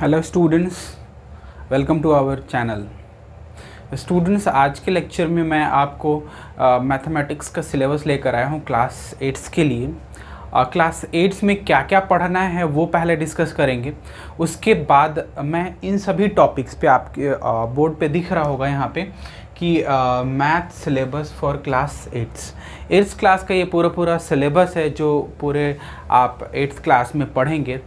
Hello students, welcome to our channel. Students, आज के lecture में मैं आपको मैथमेटिक्स का सिलेबस लेकर आया हूँ क्लास 8 के लिए। क्लास 8 में क्या क्या पढ़ना है वो पहले डिस्कस करेंगे। उसके बाद मैं इन सभी टॉपिक्स पे आपके बोर्ड पे दिख रहा होगा यहाँ पे कि math syllabus for class 8th class का ये पूरा सिलेबस है जो पूरे आप 8th क्लास में पढ़ेंगे।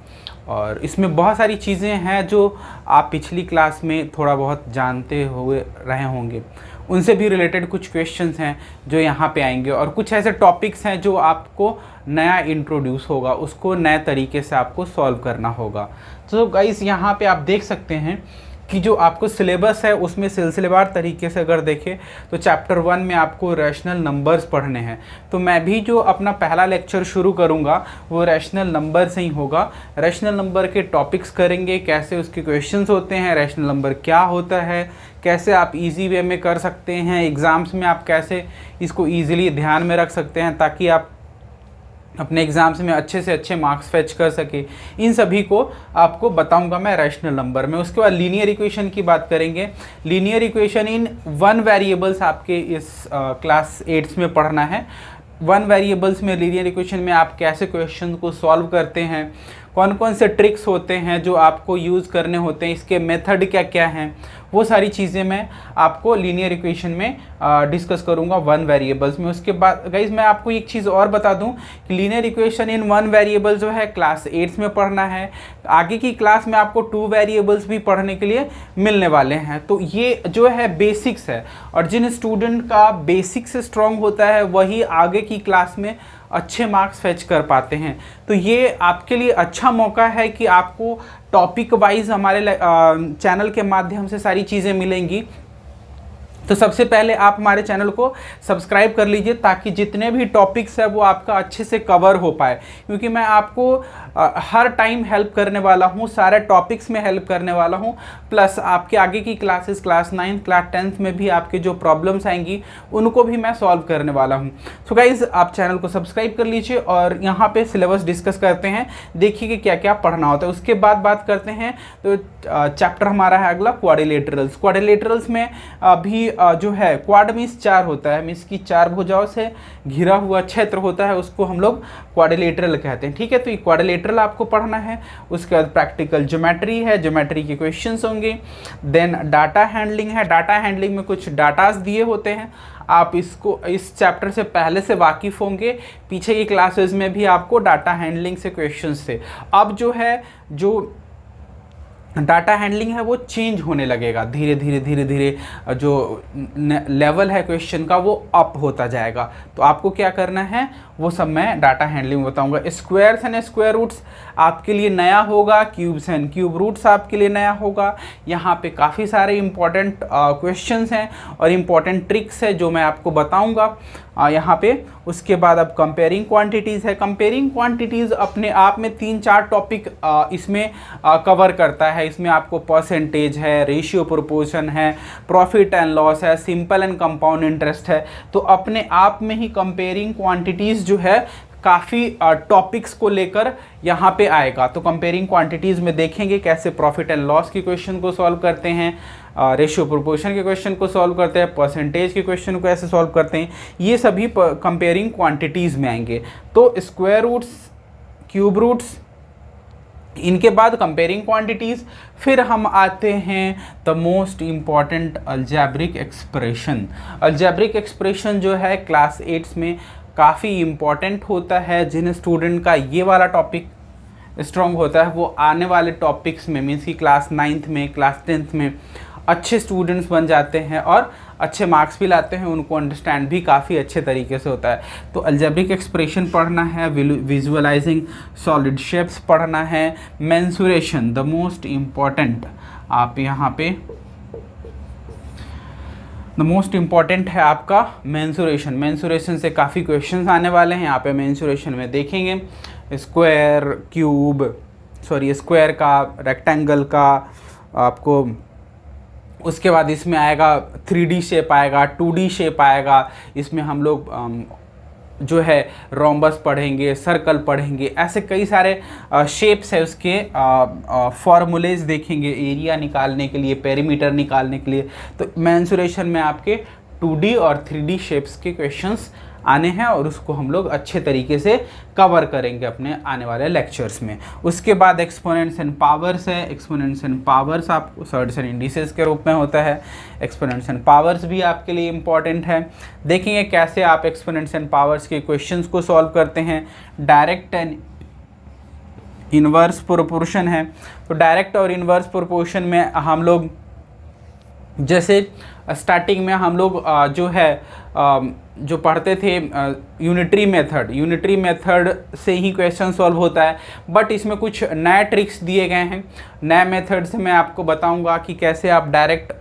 और इसमें बहुत सारी चीज़ें हैं जो आप पिछली क्लास में थोड़ा बहुत जानते हुए रहे होंगे, उनसे भी रिलेटेड कुछ क्वेश्चंस हैं जो यहाँ पे आएंगे, और कुछ ऐसे टॉपिक्स हैं जो आपको नया इंट्रोड्यूस होगा, उसको नए तरीके से आपको सॉल्व करना होगा। तो गाइस, यहाँ पे आप देख सकते हैं कि जो आपको सिलेबस है उसमें सिलसिलेवार तरीके से अगर देखें तो चैप्टर 1 में आपको रैशनल नंबर्स पढ़ने हैं। तो मैं भी जो अपना पहला लेक्चर शुरू करूंगा वो रैशनल नंबर से ही होगा। रैशनल नंबर के टॉपिक्स करेंगे, कैसे उसके क्वेश्चंस होते हैं, रैशनल नंबर क्या होता है, कैसे आप इजी वे में कर सकते हैं, एग्ज़ाम्स में आप कैसे इसको ईजिली ध्यान में रख सकते हैं ताकि आप अपने एग्ज़ाम्स में अच्छे से अच्छे मार्क्स फेच कर सके। इन सभी को आपको बताऊंगा मैं रैशनल नंबर में। उसके बाद लीनियर इक्वेशन की बात करेंगे। लीनियर इक्वेशन इन 1 वेरिएबल्स आपके इस क्लास 8 में पढ़ना है। 1 वेरिएबल्स में लीनियर इक्वेशन में आप कैसे क्वेश्चन को सॉल्व करते हैं, कौन कौन से ट्रिक्स होते हैं जो आपको यूज़ करने होते हैं, इसके मेथड क्या क्या हैं, वो सारी चीज़ें मैं आपको लीनियर इक्वेशन में डिस्कस करूंगा 1 वेरिएबल्स में। उसके बाद गाइज मैं आपको एक चीज़ और बता दूं कि लीनियर इक्वेशन इन 1 वेरिएबल जो है क्लास 8 में पढ़ना है। आगे की क्लास में आपको 2 वेरिएबल्स भी पढ़ने के लिए मिलने वाले हैं। तो ये जो है बेसिक्स है, और जिन स्टूडेंट का बेसिक्स स्ट्रॉन्ग होता है वही आगे की क्लास में अच्छे मार्क्स फेच कर पाते हैं। तो ये आपके लिए अच्छा मौका है कि आपको टॉपिक वाइज हमारे चैनल के माध्यम से सारी चीज़ें मिलेंगी। तो सबसे पहले आप हमारे चैनल को सब्सक्राइब कर लीजिए ताकि जितने भी टॉपिक्स है वो आपका अच्छे से कवर हो पाए, क्योंकि मैं आपको हर टाइम हेल्प करने वाला हूँ, सारे टॉपिक्स में हेल्प करने वाला हूँ। प्लस आपके आगे की classes class 9th class 10th में भी आपके जो प्रॉब्लम्स आएंगी उनको भी मैं सॉल्व करने वाला हूँ। सो गाइज, आप चैनल को सब्सक्राइब कर लीजिए और यहाँ पे सिलेबस डिस्कस करते हैं, देखिए कि क्या क्या पढ़ना होता है। उसके बाद बात करते हैं तो चैप्टर हमारा है अगला क्वाड्रिलेटरल्स। क्वाड्रिलेटरल्स में अभी जो है क्वाड मीन्स 4 होता है, मीन्स की 4 भुजाओं से घिरा हुआ क्षेत्र होता है, उसको हम लोग क्वाड्रिलेटरल कहते हैं। ठीक है, तो ये क्वाड्रिलेटरल आपको पढ़ना है। उसके बाद प्रैक्टिकल ज्योमेट्री है, ज्योमेट्री के क्वेश्चंस होंगे। देन डाटा हैंडलिंग है। डाटा हैंडलिंग में कुछ डाटास दिए होते हैं, आप इसको इस चैप्टर से पहले से वाकिफ़ होंगे। पीछे की क्लासेस में भी आपको डाटा हैंडलिंग से क्वेश्चंस थे। अब जो है जो डाटा हैंडलिंग है वो चेंज होने लगेगा धीरे धीरे जो लेवल है क्वेश्चन का वो अप होता जाएगा। तो आपको क्या करना है वो सब मैं डाटा हैंडलिंग में बताऊंगा। स्क्वायर्स एंड स्क्वायर रूट्स आपके लिए नया होगा, क्यूब्स एंड क्यूब रूट्स आपके लिए नया होगा। यहाँ पे काफ़ी सारे इंपॉर्टेंट क्वेश्चंस हैं और इम्पॉर्टेंट ट्रिक्स है जो मैं आपको बताऊंगा यहाँ पे। उसके बाद अब कंपेयरिंग क्वांटिटीज़ है। कंपेयरिंग क्वांटिटीज़ अपने आप में 3-4 टॉपिक इसमें कवर करता है। इसमें आपको परसेंटेज है, रेशियो प्रोपोर्शन है, प्रॉफिट एंड लॉस है, सिंपल एंड कंपाउंड इंटरेस्ट है। तो अपने आप में ही कंपेयरिंग क्वांटिटीज़ जो है काफ़ी टॉपिक्स को लेकर यहाँ पे आएगा। तो कंपेयरिंग क्वांटिटीज़ में देखेंगे कैसे प्रॉफिट एंड लॉस के क्वेश्चन को सॉल्व करते हैं, रेशियो प्रोपोर्शन के क्वेश्चन को सॉल्व करते हैं, परसेंटेज के क्वेश्चन को ऐसे सॉल्व करते हैं, ये सभी कंपेयरिंग क्वांटिटीज़ में आएंगे। तो स्क्वायर रूट्स, क्यूब रूट्स, इनके बाद कंपेयरिंग क्वांटिटीज़, फिर हम आते हैं the most important algebraic expression. Algebraic expression जो है क्लास 8 में काफ़ी इम्पॉर्टेंट होता है। जिन स्टूडेंट का ये वाला टॉपिक स्ट्रॉन्ग होता है वो आने वाले टॉपिक्स में मीन्स कि क्लास 9th में क्लास 10th में अच्छे स्टूडेंट्स बन जाते हैं और अच्छे मार्क्स भी लाते हैं, उनको अंडरस्टैंड भी काफ़ी अच्छे तरीके से होता है। तो अलजेब्रिक एक्सप्रेशन पढ़ना है, विजुअलाइजिंग सॉलिड शेप्स पढ़ना है, मेंसुरेशन द मोस्ट इम्पॉर्टेंट। आप यहाँ पे द मोस्ट इम्पॉर्टेंट है आपका मेंसुरेशन। मेंसुरेशन से काफ़ी क्वेश्चंस आने वाले हैं। यहाँ पे मेंसुरेशन में देखेंगे स्क्वायर, स्क्वायर का, रेक्टेंगल का आपको। उसके बाद इसमें आएगा 3D शेप आएगा, 2D शेप आएगा। इसमें हम लोग जो है रोम्बस पढ़ेंगे, सर्कल पढ़ेंगे, ऐसे कई सारे शेप्स है उसके फॉर्मूलेज देखेंगे एरिया निकालने के लिए, पेरीमीटर निकालने के लिए। तो मेंसुरेशन में आपके 2D और 3D शेप्स के क्वेश्चंस आने हैं और उसको हम लोग अच्छे तरीके से कवर करेंगे अपने आने वाले लेक्चर्स में। उसके बाद एक्सपोनेंट्स एंड पावर्स है। एक्सपोनेंट्स एंड पावर्स आपको सर्ट्स एंड इंडिसेस के रूप में होता है। एक्सपोनेंट्स एंड पावर्स भी आपके लिए इम्पॉर्टेंट है। देखेंगे कैसे आप एक्सपोनेंट्स एंड पावर्स के क्वेश्चंस को सॉल्व करते हैं। डायरेक्ट एंड इनवर्स प्रोपोर्शन है। तो डायरेक्ट और इनवर्स प्रोपोर्शन में हम लोग जैसे स्टार्टिंग में हम लोग जो है जो पढ़ते थे यूनिटरी मेथड से ही क्वेश्चन सॉल्व होता है, बट इसमें कुछ नए ट्रिक्स दिए गए हैं। नए मेथड से मैं आपको बताऊंगा कि कैसे आप डायरेक्ट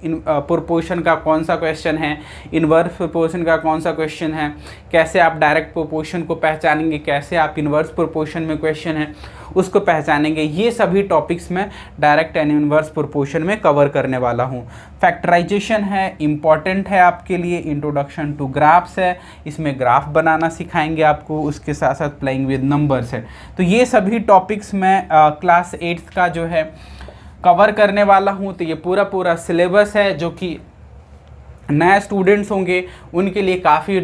प्रोपोर्शन का कौन सा क्वेश्चन है, इनवर्स प्रोपोर्शन का कौन सा क्वेश्चन है, कैसे आप डायरेक्ट प्रोपोर्शन को पहचानेंगे, कैसे आप इनवर्स प्रोपोर्शन में क्वेश्चन है उसको पहचानेंगे। ये सभी टॉपिक्स मैं डायरेक्ट एंड इनवर्स प्रोपोर्शन में कवर करने वाला हूँ। फैक्टराइजेशन है, इम्पॉर्टेंट है आपके लिए। इंट्रोडक्शन टू ग्राफ्स है, इसमें ग्राफ बनाना सिखाएंगे आपको। उसके साथ साथ प्लेइंग विद नंबर्स है। तो ये सभी टॉपिक्स मैं क्लास 8th का जो है कवर करने वाला हूँ। तो ये पूरा सिलेबस है जो कि नए स्टूडेंट्स होंगे उनके लिए काफ़ी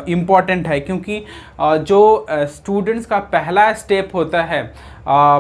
इम्पॉर्टेंट है, क्योंकि जो स्टूडेंट्स का पहला स्टेप होता है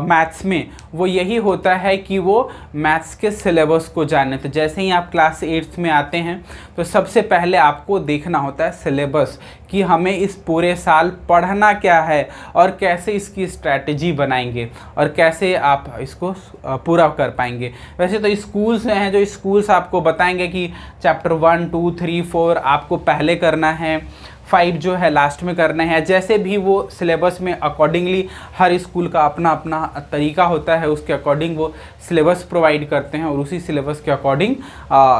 मैथ्स में वो यही होता है कि वो मैथ्स के सिलेबस को जाने। तो जैसे ही आप क्लास 8th में आते हैं तो सबसे पहले आपको देखना होता है सिलेबस कि हमें इस पूरे साल पढ़ना क्या है और कैसे इसकी स्ट्रैटेजी बनाएंगे और कैसे आप इसको पूरा कर पाएंगे। वैसे तो स्कूल्स हैं जो स्कूल्स आपको बताएंगे कि चैप्टर 1, 2, 3, 4 आपको पहले करना है, 5 जो है लास्ट में करना है। जैसे भी वो सिलेबस में अकॉर्डिंगली हर स्कूल का अपना अपना तरीका होता है, उसके अकॉर्डिंग वो सिलेबस प्रोवाइड करते हैं और उसी सिलेबस के अकॉर्डिंग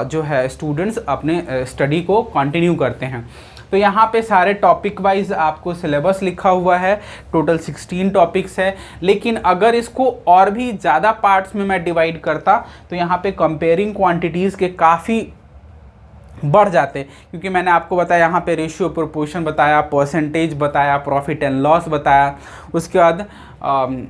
जो है स्टूडेंट्स अपने स्टडी को कंटिन्यू करते हैं। तो यहाँ पे सारे टॉपिक वाइज आपको सिलेबस लिखा हुआ है। टोटल 16 टॉपिक्स है, लेकिन अगर इसको और भी ज़्यादा पार्ट्स में मैं डिवाइड करता तो यहाँ पे कंपेयरिंग क्वांटिटीज़ के काफ़ी बढ़ जाते, क्योंकि मैंने आपको बताया यहाँ पे रेशियो प्रोपोर्शन बताया, परसेंटेज बताया, प्रॉफिट एंड लॉस बताया। उसके बाद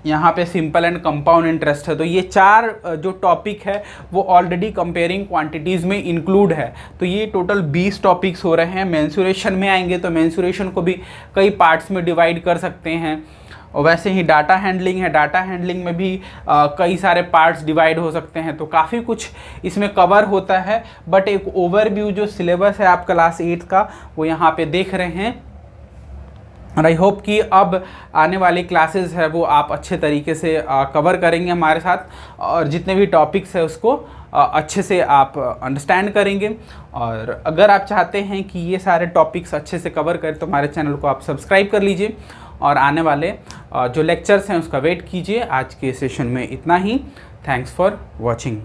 यहाँ पे सिंपल एंड कंपाउंड इंटरेस्ट है। तो ये 4 जो टॉपिक है वो ऑलरेडी कंपेयरिंग क्वांटिटीज़ में इंक्लूड है। तो ये टोटल 20 टॉपिक्स हो रहे हैं। मेंसुरेशन में आएंगे तो मेंसुरेशन को भी कई पार्ट्स में डिवाइड कर सकते हैं। और वैसे ही डाटा हैंडलिंग है, डाटा हैंडलिंग में भी कई सारे पार्ट्स डिवाइड हो सकते हैं। तो काफ़ी कुछ इसमें कवर होता है, बट एक ओवरव्यू जो सिलेबस है आप क्लास 8 का वो यहाँ पे देख रहे हैं। और आई होप कि अब आने वाली क्लासेस है वो आप अच्छे तरीके से कवर करेंगे हमारे साथ, और जितने भी टॉपिक्स है उसको अच्छे से आप अंडरस्टैंड करेंगे। और अगर आप चाहते हैं कि ये सारे टॉपिक्स अच्छे से कवर करें तो हमारे चैनल को आप सब्सक्राइब कर लीजिए और आने वाले जो लेक्चर्स हैं उसका वेट कीजिए। आज के सेशन में इतना ही। Thanks for watching.